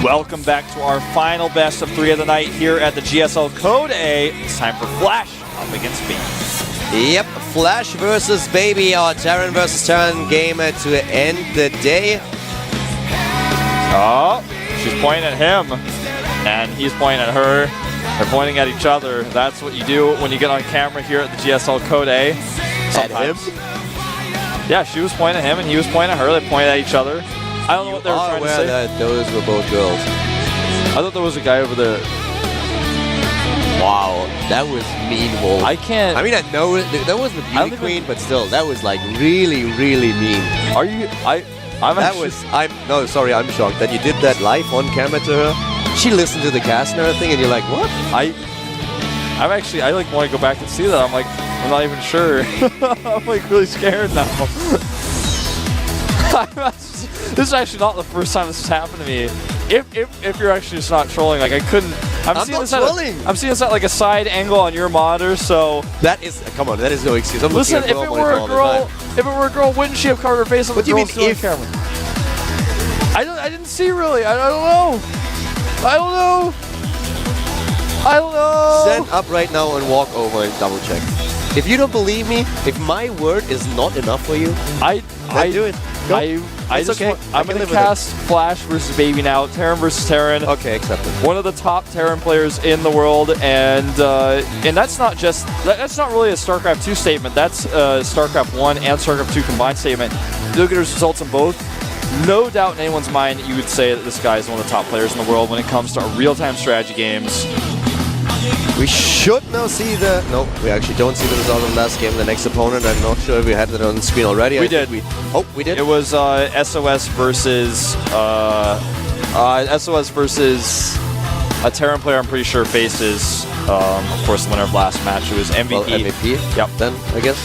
Welcome back to our final best of 3 of the night here at the GSL Code A. It's time for Flash up against Baby. Yep, Flash versus Baby, our Terran versus Terran game to end the day. Oh, she's pointing at him, and he's pointing at her. They're pointing at each other. That's what you do when you get on camera here at the GSL Code A. Sometimes. At him? Yeah, she was pointing at him, and he was pointing at her. They pointed at each other. I don't know what they were trying to say. That those were both girls. I thought there was a guy over there. Wow, that was mean, Wolf. I can't. I mean, I know that wasn't a beauty queen, but still, that was like really, really mean. Are you? I'm sorry, I'm shocked that you did that live on camera to her. She listened to the cast and everything, and you're like, what? I like want to go back and see that. I'm like, I'm not even sure. I'm like really scared now. This is actually not the first time this has happened to me. If you're actually just not trolling, like I couldn't. I'm seeing this at like a side angle on your monitor, so that is come on, that is no excuse. I'm listen, if it were a girl, wouldn't she have covered her face on the girl's camera? I didn't see really. I don't know. Stand up right now and walk over and double check. If you don't believe me, if my word is not enough for you, I do it. Go. I'm going to cast Flash versus Baby now. Terran versus Terran. Okay, accepted. One of the top Terran players in the world, and that's not really a StarCraft 2 statement. That's StarCraft 1 and StarCraft 2 combined statement. Look at his results in both. No doubt in anyone's mind you would say that this guy is one of the top players in the world when it comes to real-time strategy games. We should now see the... No, we actually don't see the result of the last game. The next opponent, I'm not sure if we had that on the screen already. We did. We did? It was SOS versus a Terran player I'm pretty sure faces, of course, the winner of last match. It was MVP. Well, MVP? Yep. Then, I guess.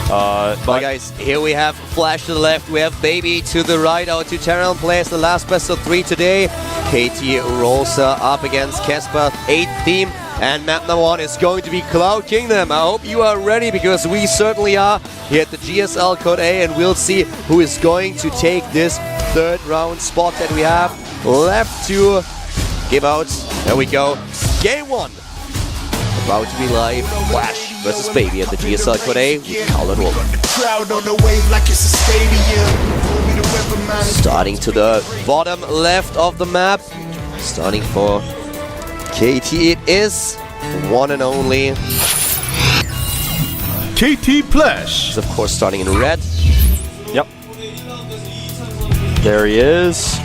But guys, here we have Flash to the left, we have Baby to the right, our 2 Terran players, the last best of 3 today. KT Rosa up against Casper, 8th team, and map number 1 is going to be Cloud Kingdom. I hope you are ready, because we certainly are here at the GSL Code A, and we'll see who is going to take this 3rd round spot that we have left to give out. There we go. Game 1. About to be live. Flash versus Baby at the GSL Code A. We call it over. Starting to the bottom left of the map. Starting for KT it is. One and only KT Flash. Is of course starting in red. Yep. There he is.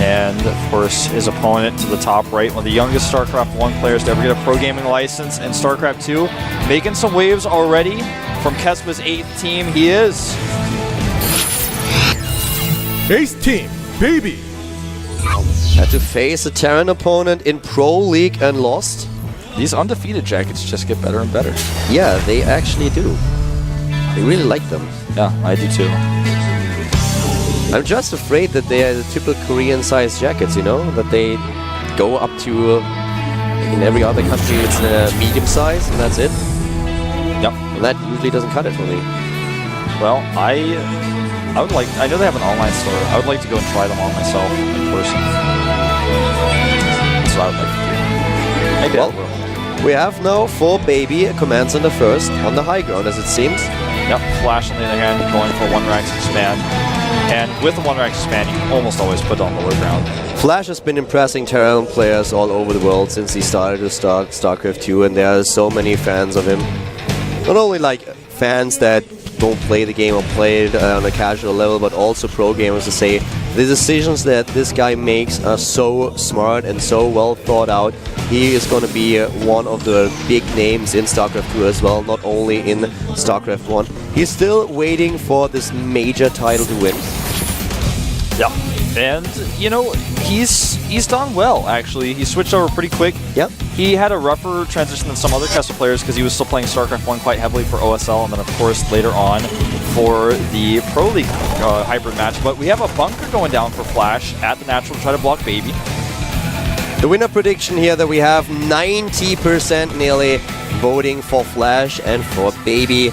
And, of course, his opponent to the top right, one of the youngest StarCraft 1 players to ever get a pro gaming license in StarCraft 2. Making some waves already from Kespa's 8th team. He is. 8th team, Baby. Had to face a Terran opponent in Pro League and lost. These undefeated jackets just get better and better. Yeah, they actually do. I really like them. Yeah, I do too. I'm just afraid that they are the typical Korean-sized jackets, you know? That they go up to, in every other country, it's a medium size, and that's it. Yep. And that usually doesn't cut it for me. Well, I would like, I know they have an online store. I would like to go and try them on myself in person. That's what I would like to do. Well, we have now for Baby a command center first on the high ground, as it seems. Yep, Flash on the other hand going for 1 rank expand. And with the 1 rank expand, you can almost always put on lower ground. Flash has been impressing Terran players all over the world since he started to start StarCraft 2, and there are so many fans of him. Not only like fans that don't play the game or play it on a casual level, but also pro gamers to say the decisions that this guy makes are so smart and so well thought out. He is going to be one of the big names in StarCraft 2 as well, not only in StarCraft 1. He's still waiting for this major title to win. Yeah, and you know, he's done well actually. He switched over pretty quick. Yep. He had a rougher transition than some other Kessel players because he was still playing StarCraft 1 quite heavily for OSL, and then of course later on for the Pro League hybrid match. But we have a bunker going down for Flash at the natural to try to block Baby. The winner prediction here that we have 90% nearly voting for Flash and for Baby.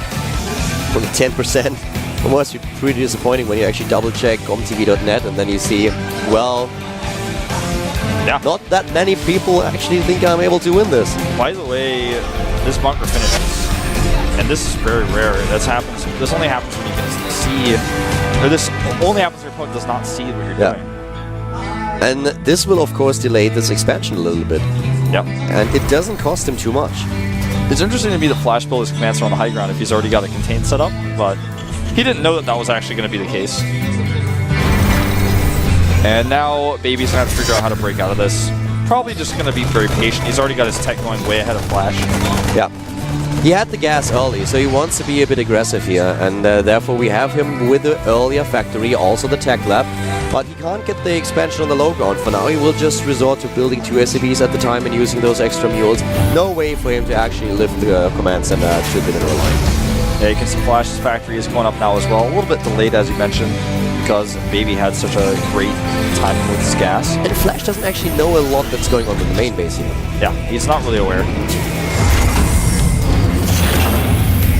From 10% It must be pretty disappointing when you actually double check GOMTV.net and then you see, well, not that many people actually think I'm able to win this. By the way, this bunker finishes, and this is very rare. This only happens when you can see, or this only happens when your opponent does not see what you're doing. And this will, of course, delay this expansion a little bit. Yep. And it doesn't cost him too much. It's interesting to me the Flash build his commander on the high ground if he's already got a contain set up, but he didn't know that that was actually going to be the case. And now Baby's going to have to figure out how to break out of this. Probably just going to be very patient. He's already got his tech going way ahead of Flash. Yeah. He had the gas early, so he wants to be a bit aggressive here, and therefore we have him with the earlier factory, also the tech lab. But he can't get the expansion on the low ground. For now, he will just resort to building 2 SCBs at the time and using those extra mules. No way for him to actually lift the command center to the mineral line. Yeah, you can see Flash's factory is going up now as well. A little bit delayed, as you mentioned, because Baby had such a great timing with his gas. And Flash doesn't actually know a lot that's going on in the main base here. Yeah, he's not really aware.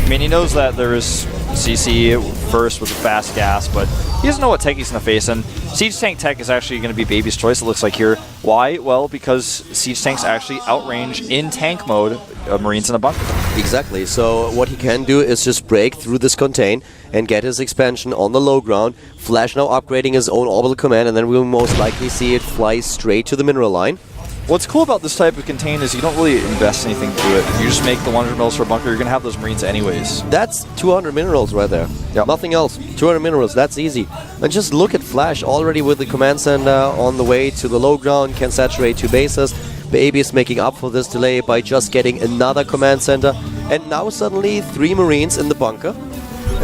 I mean, he knows that there is CC first with the fast gas, but he doesn't know what tech he's going to face, and Siege Tank tech is actually going to be Baby's choice, it looks like here. Why? Well, because Siege Tanks actually outrange in tank mode Marines in a bunker. Exactly, so what he can do is just break through this contain and get his expansion on the low ground. Flash now upgrading his own orbital command, and then we'll most likely see it fly straight to the mineral line. What's cool about this type of contain is you don't really invest anything to it. You just make the 100 mils for a bunker, you're going to have those Marines anyways. That's 200 minerals right there. Yep. Nothing else. 200 minerals, that's easy. And just look at Flash already with the command center on the way to the low ground, can saturate 2 bases. Baby is making up for this delay by just getting another command center. And now suddenly 3 Marines in the bunker.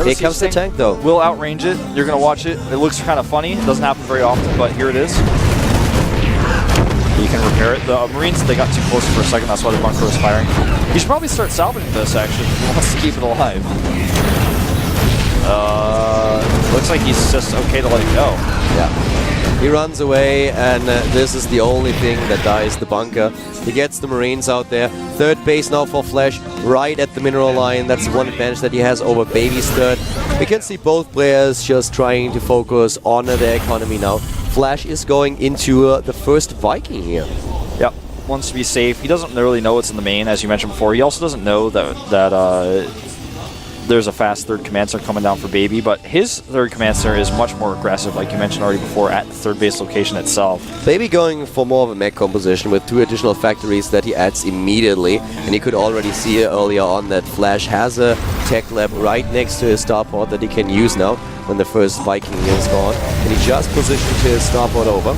Here comes the tank though. We'll outrange it. You're going to watch it. It looks kind of funny. It doesn't happen very often, but here it is. You can repair it. The Marines, they got too close for a second. That's why the bunker was firing. You should probably start salvaging this, actually, if he wants to keep it alive. Looks like he's just okay to let it go. Yeah. He runs away, and this is the only thing that dies the bunker. He gets the Marines out there. 3rd base now for Flash, right at the mineral line. That's one advantage that he has over Baby's 3rd. We can see both players just trying to focus on their economy now. Flash is going into the first Viking here. Yep, wants to be safe. He doesn't really know what's in the main, as you mentioned before. He also doesn't know that there's a fast 3rd command center coming down for Baby, but his 3rd command center is much more aggressive, like you mentioned already before, at the 3rd base location itself. Baby going for more of a mech composition with 2 additional factories that he adds immediately, and you could already see earlier on that Flash has a tech lab right next to his starport that he can use now when the first Viking is gone, and he just positioned his starport over.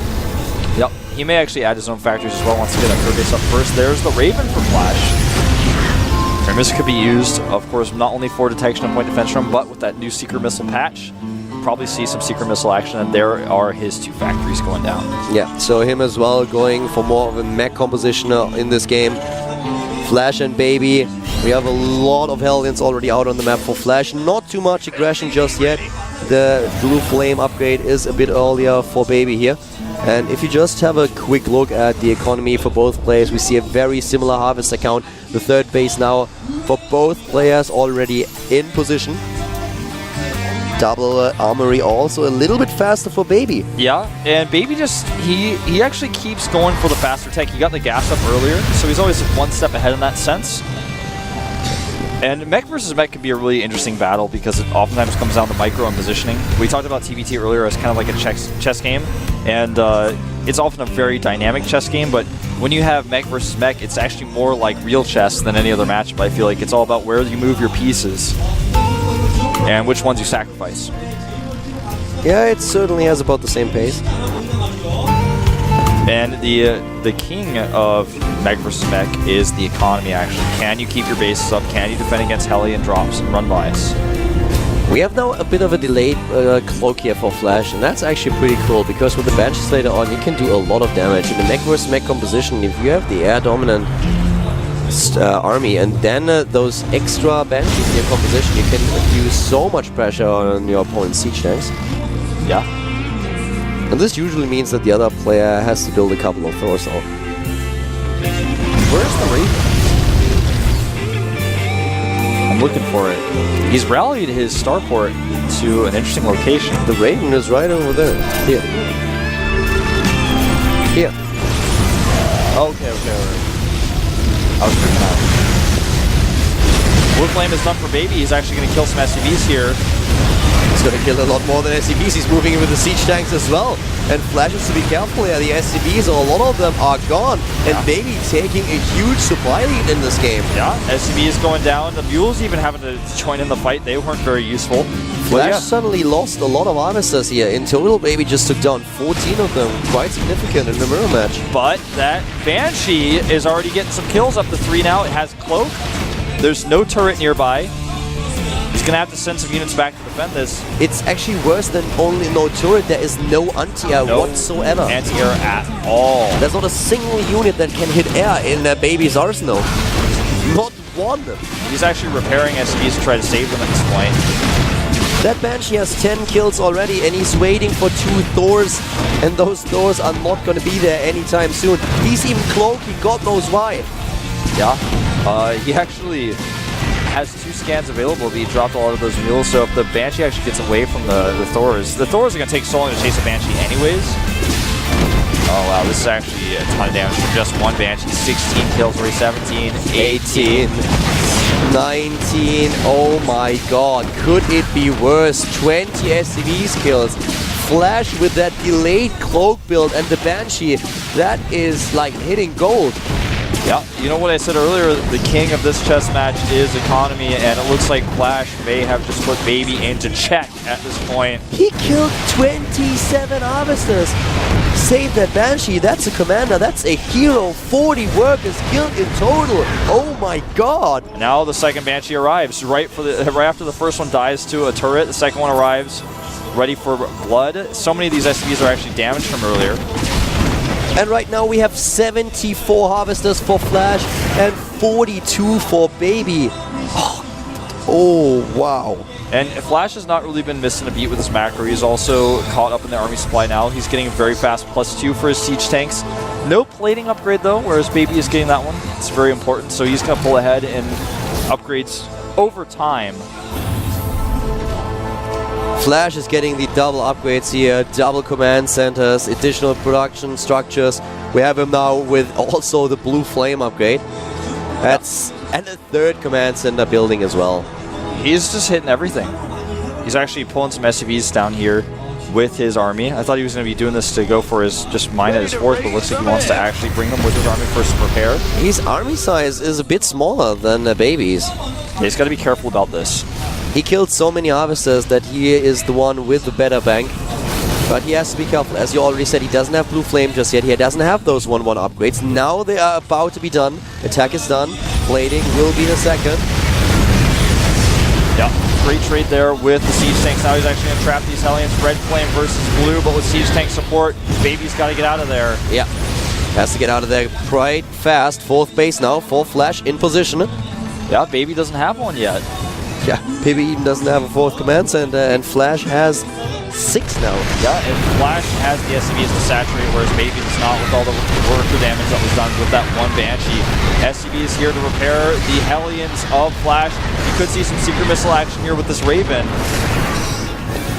Yep, he may actually add his own factories as well once he gets that 3rd base up first. There's the Raven for Flash. This could be used, of course, not only for detection and point defense room, but with that new secret missile patch, probably see some secret missile action, and there are his 2 factories going down. Yeah, so him as well going for more of a mech composition in this game. Flash and Baby, we have a lot of Hellions already out on the map for Flash. Not too much aggression just yet. The Blue Flame upgrade is a bit earlier for Baby here. And if you just have a quick look at the economy for both players, we see a very similar harvest account. The 3rd base now for both players already in position. Double armory also a little bit faster for Baby. Yeah, and Baby just, he actually keeps going for the faster tech. He got the gas up earlier, so he's always 1 step ahead in that sense. And mech versus mech can be a really interesting battle because it oftentimes comes down to micro and positioning. We talked about TBT earlier as kind of like a chess game, and it's often a very dynamic chess game, but when you have mech versus mech, it's actually more like real chess than any other matchup. I feel like it's all about where you move your pieces and which ones you sacrifice. Yeah, it certainly has about the same pace. And the king of mech versus mech is the economy, actually. Can you keep your bases up? Can you defend against Hellion drops and run-bys? We have now a bit of a delayed cloak here for Flash, and that's actually pretty cool, because with the Banshees later on, you can do a lot of damage. In the mech versus mech composition, if you have the air-dominant army, and then those extra Banshees in your composition, you can use so much pressure on your opponent's siege tanks. Yeah. And this usually means that the other player has to build a couple of Thors out. Where's the Raven? I'm looking for it. He's rallied his starport to an interesting location. The Raven is right over there. Here. Here. Okay. I was freaking out. Blue Flame is done for Baby. He's actually going to kill some SCVs here. He's going to kill a lot more than SCVs. He's moving in with the siege tanks as well. And Flash has to be careful here. The SCVs, a lot of them are gone. And Baby taking a huge supply lead in this game. Yeah, SCV is going down. The Mules even having to join in the fight. They weren't very useful. Flash suddenly lost a lot of armisters here. In total, Baby just took down 14 of them. Quite significant in the mirror match. But that Banshee is already getting some kills, up to 3 now. It has Cloak. There's no turret nearby. He's going to have to send some units back to defend this. It's actually worse than only no turret. There is no anti-air whatsoever. Anti-air at all. There's not a single unit that can hit air in Baby's arsenal. Not one. He's actually repairing SCVs to try to save them at this point. That Banshee has 10 kills already, and he's waiting for 2 Thors, and those Thors are not going to be there anytime soon. He's even cloaky, God knows why. Yeah, he actually has 2 scans available, but he dropped a lot of those mules, so if the Banshee actually gets away from the Thors are going to take so long to chase a Banshee anyways. Oh wow, this is actually a ton of damage for just one Banshee. 16 kills, 17, 18. 19, oh my god, could it be worse? 20 SCVs kills. Flash with that delayed cloak build and the Banshee, that is like hitting gold. Yeah, you know what I said earlier, the king of this chess match is economy, and it looks like Flash may have just put Baby into check at this point. He killed 27 harvesters. Save that Banshee, that's a commander, that's a hero. 40 workers killed in total. Oh my god. Now the second Banshee arrives right after the first one dies to a turret. The second one arrives ready for blood. So many of these SCVs are actually damaged from earlier. And right now we have 74 harvesters for Flash and 42 for Baby. Oh, wow. And Flash has not really been missing a beat with his macro. He's also caught up in the army supply now. He's getting a very fast +2 for his siege tanks. No plating upgrade though, whereas Baby is getting that one. It's very important, so he's going to pull ahead in upgrades over time. Flash is getting the double upgrades here, double command centers, additional production structures. We have him now with also the blue flame upgrade. That's and a third command center building as well. He's just hitting everything. He's actually pulling some SCVs down here with his army. I thought he was going to be doing this to go for his just mine at his fourth, but looks like he wants to actually bring them with his army for some repair. His army size is a bit smaller than Baby's. He's got to be careful about this. He killed so many harvesters that he is the one with the better bank. But he has to be careful. As you already said, he doesn't have blue flame just yet. He doesn't have those 1-1 upgrades. Now they are about to be done. Attack is done. Plating will be the second. Yeah, great trade there with the siege tanks. Now he's actually going to trap these Hellions. Red flame versus blue, but with siege tank support, Baby's got to get out of there. Yeah, has to get out of there quite fast. 4th base now for Flash in position. Yeah, Baby doesn't have one yet. Yeah, Baby even doesn't have a 4th command center, and Flash has 6 now. Yeah, and Flash has the SCVs to saturate, whereas Baby does not with all the worker damage that was done with that one Banshee. SCV is here to repair the Hellions of Flash. You could see some secret missile action here with this Raven.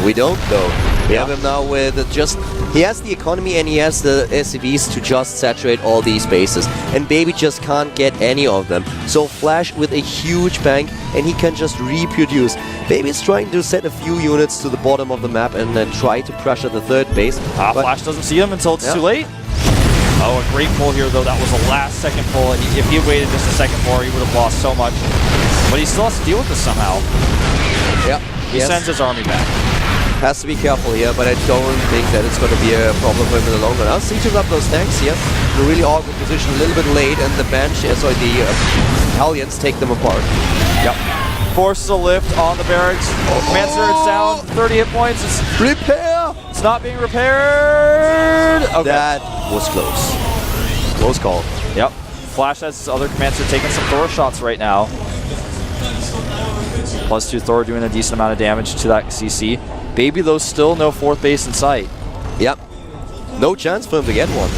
We don't, though. We have him now with just... He has the economy and he has the SCVs to just saturate all these bases. And Baby just can't get any of them. So Flash with a huge bank and he can just reproduce. Baby's trying to set a few units to the bottom of the map and then try to pressure the 3rd base. Flash doesn't see him until it's too late. Oh, a great pull here, though. That was a last-second pull. And if he had waited just a second more, he would have lost so much. But he still has to deal with this somehow. Yeah. He sends his army back. Has to be careful here, but I don't think that it's going to be a problem for him in the long run. I'll sieges up those tanks here. In a really awkward position, a little bit late, and the Hellions take them apart. Yep. Forces a lift on the barracks. Command center, it's down. 30 hit points. It's repair! It's not being repaired. Okay. That was close. Close call. Yep. Flash has his other command center taking some Thor shots right now. +2 Thor doing a decent amount of damage to that CC. Baby, though, still no 4th base in sight. Yep. No chance for him to get one.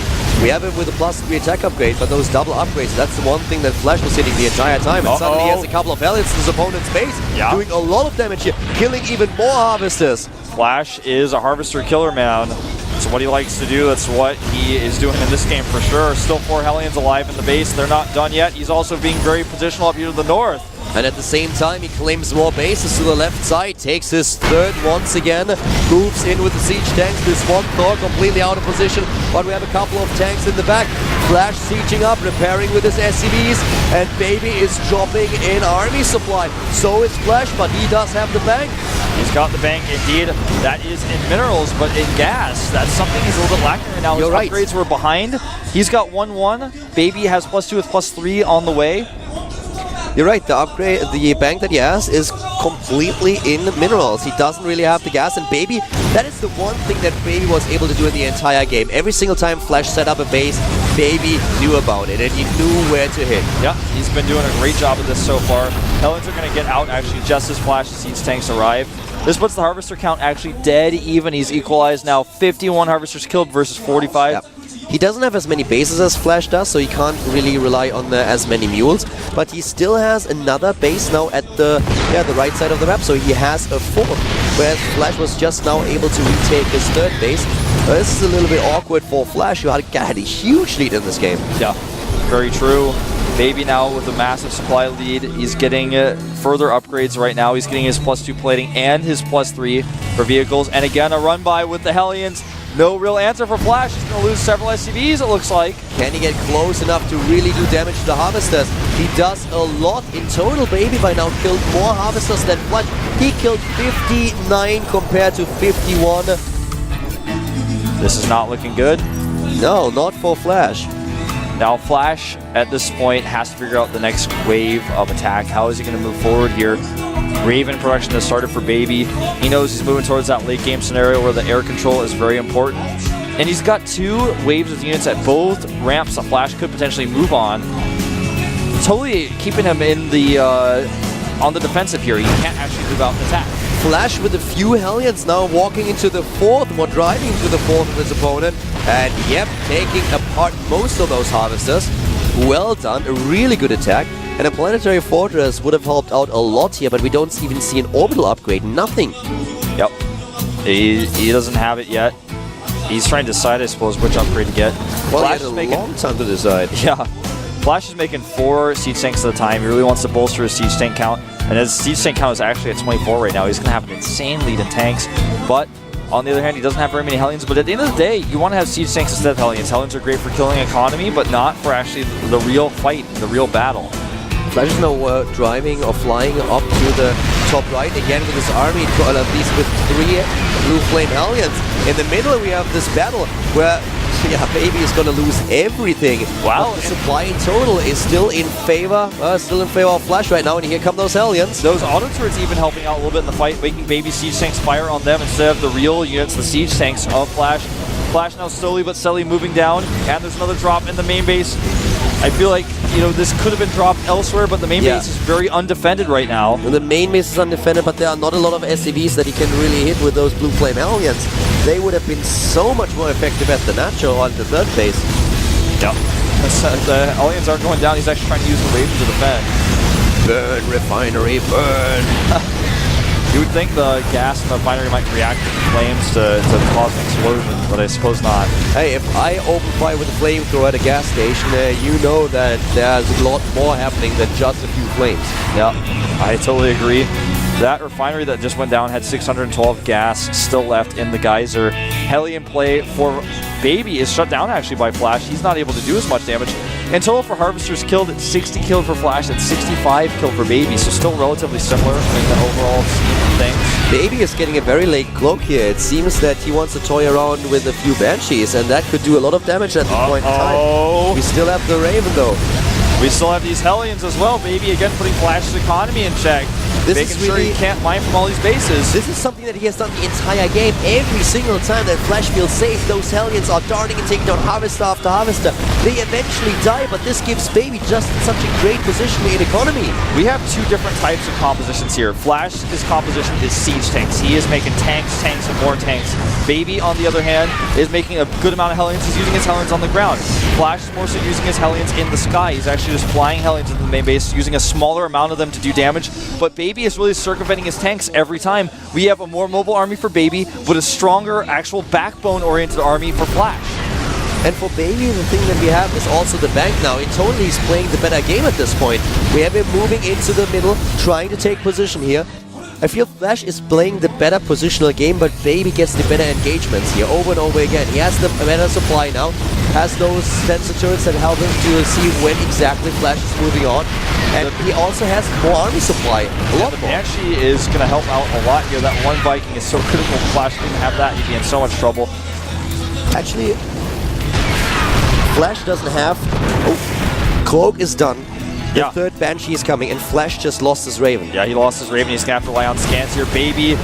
We have him with a +3 attack upgrade, but those double upgrades, that's the one thing that Flash was hitting the entire time. And suddenly he has a couple of Hellions in his opponent's base, doing a lot of damage here, killing even more Harvesters. Flash is a Harvester killer, man. It's what he likes to do. That's what he is doing in this game for sure. Still 4 Hellions alive in the base. They're not done yet. He's also being very positional up here to the north. And at the same time, he claims more bases to the left side, takes his third once again, moves in with the siege tanks. This one Thor completely out of position, but we have a couple of tanks in the back. Flash sieging up, repairing with his SCVs, and Baby is dropping in army supply. So is Flash, but he does have the bank. He's got the bank, indeed. That is in minerals, but in gas, that's something he's a little bit lacking right now. His upgrades were behind. He's got 1-1. Baby has +2 with +3 on the way. You're right, the upgrade, the bank that he has is completely in minerals. He doesn't really have the gas, and Baby, that is the one thing that Baby was able to do in the entire game. Every single time Flash set up a base, Baby knew about it, and he knew where to hit. Yeah, he's been doing a great job of this so far. Hellions are going to get out actually just as Flash's siege tanks arrive. This puts the Harvester count actually dead even. He's equalized now, 51 Harvesters killed versus 45. Yep. He doesn't have as many bases as Flash does, so he can't really rely on as many mules. But he still has another base now at the right side of the map, so he has a 4th. Whereas Flash was just now able to retake his 3rd base. This is a little bit awkward for Flash, who had a huge lead in this game. Yeah, very true. Baby now with a massive supply lead. He's getting further upgrades right now. He's getting his +2 plating and his +3 for vehicles. And again, a run by with the Hellions. No real answer for Flash. He's going to lose several SCVs, it looks like. Can he get close enough to really do damage to the Harvesters? He does a lot in total. Baby by now killed more Harvesters than Flash. He killed 59 compared to 51. This is not looking good. No, not for Flash. Now Flash, at this point, has to figure out the next wave of attack. How is he going to move forward here? Raven production has started for Baby. He knows he's moving towards that late game scenario where the air control is very important. And he's got 2 waves of units at both ramps that Flash could potentially move on. Totally keeping him in the on the defensive here. He can't actually move out and attack. Flash with a few Hellions now walking into the 4th, or driving to the 4th of his opponent. And yep, taking apart most of those Harvesters. Well done, a really good attack. And a Planetary Fortress would have helped out a lot here, but we don't even see an orbital upgrade, nothing. Yep, he doesn't have it yet. He's trying to decide, I suppose, which upgrade to get. Well, he had a long time to decide. Yeah, Flash is making 4 siege tanks at a time. He really wants to bolster his siege tank count. And his siege tank count is actually at 24 right now. He's going to have an insane lead in tanks. But on the other hand, he doesn't have very many Hellions. But at the end of the day, you want to have siege tanks instead of Hellions. Hellions are great for killing economy, but not for actually the real fight, the real battle. Flash is now driving or flying up to the top right again with his army, at least with 3 Blue Flame Hellions. In the middle, we have this battle where Baby is going to lose everything. Wow. But the supply in total is still in favor of Flash right now, and here come those Hellions. Those auto turrets even helping out a little bit in the fight, making Baby siege tanks fire on them instead of the real units, the siege tanks of Flash. Flash now slowly but steadily moving down, and there's another drop in the main base. I feel like, this could have been dropped elsewhere, but the main base is very undefended right now. And the main base is undefended, but there are not a lot of SCVs that he can really hit with those Blue Flame Hellions. They would have been so much more effective at the natural on the 3rd base. Yep. The Hellions aren't going down. He's actually trying to use the Raven to defend. Burn, refinery, burn! You would think the gas in the refinery might react with the flames to cause an explosion, but I suppose not. Hey, if I open fire with a flamethrower at a gas station, you know that there's a lot more happening than just a few flames. Yeah, I totally agree. That refinery that just went down had 612 gas still left in the geyser. Hellion play for Baby is shut down actually by Flash. He's not able to do as much damage. In total for Harvesters killed, 60 killed for Flash and 65 killed for Baby, so still relatively similar in the overall scheme of things. Baby is getting a very late cloak here. It seems that he wants to toy around with a few Banshees, and that could do a lot of damage at this point in time. We still have the Raven though. We still have these Hellions as well. Baby again putting Flash's economy in check. Making sure he can't mine from all these bases. This is something that he has done the entire game. Every single time that Flash feels safe, those Hellions are darting and taking down Harvester after Harvester. they eventually die, but this gives Baby just such a great position in economy. We have two different types of compositions here. Flash's composition is siege tanks. He is making tanks, and more tanks. Baby, on the other hand, is making a good amount of Hellions. He's using his Hellions on the ground. Flash is more so using his Hellions in the sky. He's actually just flying Hellions into the main base, using a smaller amount of them to do damage. But Baby is really circumventing his tanks every time. We have a more mobile army for Baby, but a stronger, actual backbone-oriented army for Flash. And for Baby, the thing that we have is also the bank now. In total, he's playing the better game at this point. We have him moving into the middle, trying to take position here. I feel Flash is playing the better positional game, but Baby gets the better engagements here over and over again. He has the better supply now, has those sensor turrets that help him to see when exactly Flash is moving on. And he also has more army supply, a lot more. Banshee is going to help out a lot here. That one Viking is so critical. Flash didn't have that, he'd be in so much trouble. Actually, Flash doesn't have... Oh, Cloak is done. The third Banshee is coming, and Flash just lost his Raven. Yeah, he lost his Raven. He's going to have to rely on scans here. Baby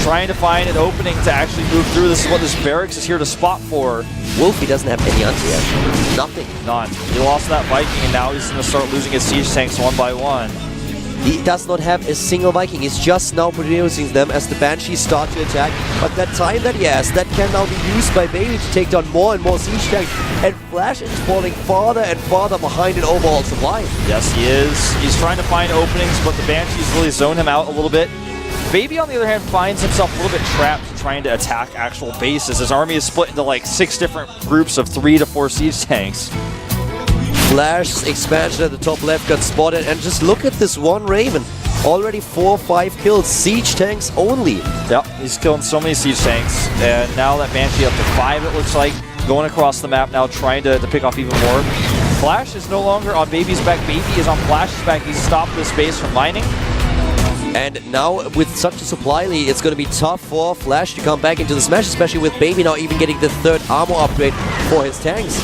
trying to find an opening to actually move through. This is what this barracks is here to spot for. Wolfie doesn't have any anti-air. Nothing. None. He lost that Viking, and now he's going to start losing his siege tanks one by one. He does not have a single Viking. He's just now producing them as the Banshees start to attack. But that time that he has, that can now be used by Baby to take down more and more siege tanks. And Flash is falling farther and farther behind in overall supply. Yes, he is. He's trying to find openings, but the Banshees really zone him out a little bit. Baby, on the other hand, finds himself a little bit trapped trying to attack actual bases. His army is split into like 6 different groups of 3 to 4 siege tanks. Flash's expansion at the top left got spotted, and just look at this one Raven. Already 4 or 5 kills, siege tanks only. Yep, he's killing so many siege tanks, and now that Banshee up to 5, it looks like, going across the map now, trying to pick off even more. Flash is no longer on Baby's back, Baby is on Flash's back. He's stopped this base from mining. And now, with such a supply lead, it's going to be tough for Flash to come back into the smash, especially with Baby now even getting the 3rd armor upgrade for his tanks.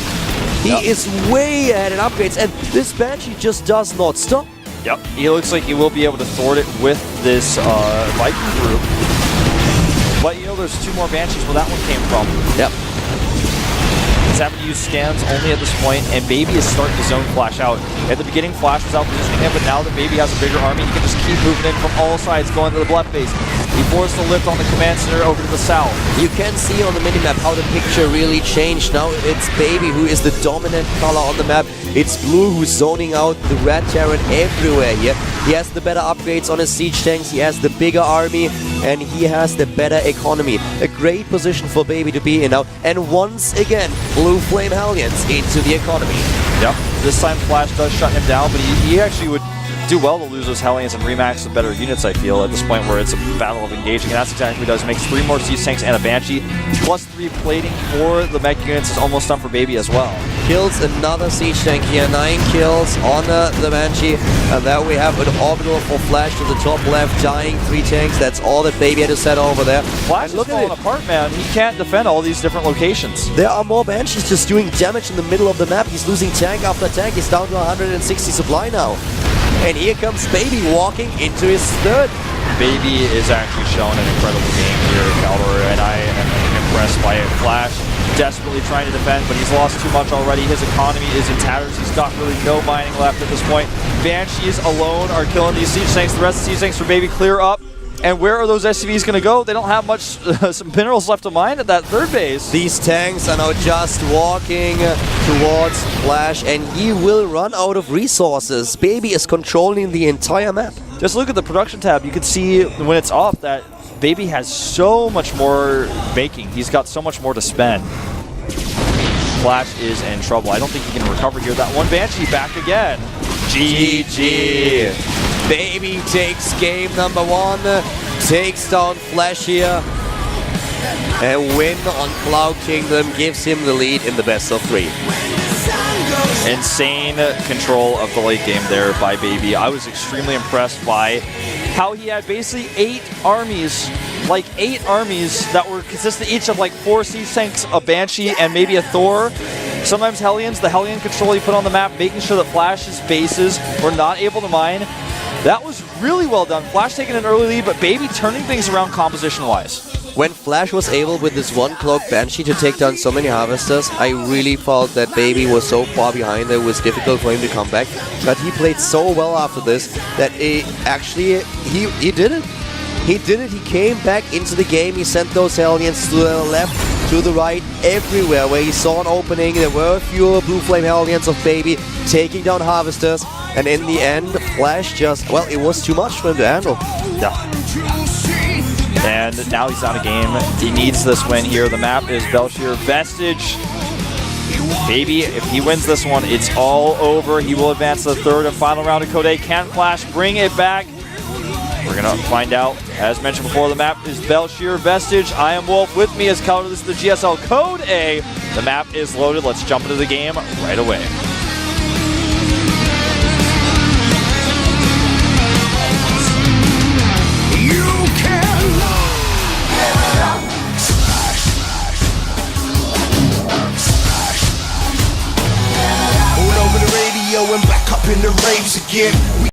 He is way ahead in upgrades, and this Banshee just does not stop. Yep, he looks like he will be able to thwart it with this Viking group. But you know, there's 2 more Banshees where that one came from. Yep. He's having to use scans only at this point, and Baby is starting to zone Flash out. At the beginning, Flash was out positioning him, but now that Baby has a bigger army, he can just keep moving in from all sides, going to the left base. He forced the lift on the command center over to the south. You can see on the minimap how the picture really changed. Now it's Baby who is the dominant color on the map. It's Blue who's zoning out the red Terran everywhere here. He has the better upgrades on his siege tanks, he has the bigger army, and he has the better economy. A great position for Baby to be in now. And once again, Blue Flame Hellions into the economy. Yep, this time Flash does shut him down, but he actually would do well to lose those Hellions and remax with better units, I feel, at this point where it's a battle of engaging, and that's exactly what he does. Makes 3 more siege tanks and a Banshee. Plus 3 plating for the mech units is almost done for Baby as well. Kills another siege tank here, 9 kills on the Banshee, and then we have an orbital for Flash to the top left, dying 3 tanks. That's all that Baby had to set over there. Flash is falling apart, man. He can't defend all these different locations. There are more Banshees just doing damage in the middle of the map. He's losing tank after tank. He's down to 160 supply now. And here comes Baby walking into his 3rd. Baby is actually showing an incredible game here, Caldor, and I am impressed by it. Flash desperately trying to defend, but he's lost too much already. His economy is in tatters. He's got really no mining left at this point. Banshees alone are killing these siege tanks. The rest of the siege tanks for Baby clear up. And where are those SCVs going to go? They don't have much some minerals left to mine at that 3rd base. These tanks are now just walking towards Flash, and he will run out of resources. Baby is controlling the entire map. Just look at the production tab. You can see when it's off that Baby has so much more making. He's got so much more to spend. Flash is in trouble. I don't think he can recover here. That one Banshee back again. GG. Baby takes game number 1, takes down Flash here. A win on Cloud Kingdom gives him the lead in the best of 3. Insane control of the late game there by Baby. I was extremely impressed by how he had basically 8 armies, like 8 armies that were consistent each of like 4 siege tanks, a Banshee, and maybe a Thor. Sometimes Hellions, the Hellion control he put on the map, making sure that Flash's bases were not able to mine. That was really well done. Flash taking an early lead, but Baby turning things around composition-wise. when Flash was able with this one cloak Banshee to take down so many Harvesters, I really felt that Baby was so far behind that it was difficult for him to come back. But he played so well after this that he did it. He did it. He came back into the game. He sent those Hellions to the left, to the right, everywhere where he saw an opening. There were a few Blue Flame Hellions of Baby taking down Harvesters. And in the end, Flash just, well, it was too much for him to handle. Yeah. And now he's out of game. He needs this win here. The map is Belshir Vestige. Baby, if he wins this one, it's all over. He will advance to the third and final round of Code A. Can Flash bring it back? We're going to find out. As mentioned before, the map is Belshir Vestige. I am Wolf. With me is Keller. This is the GSL Code A. The map is loaded. Let's jump into the game right away. And back up in the raves again.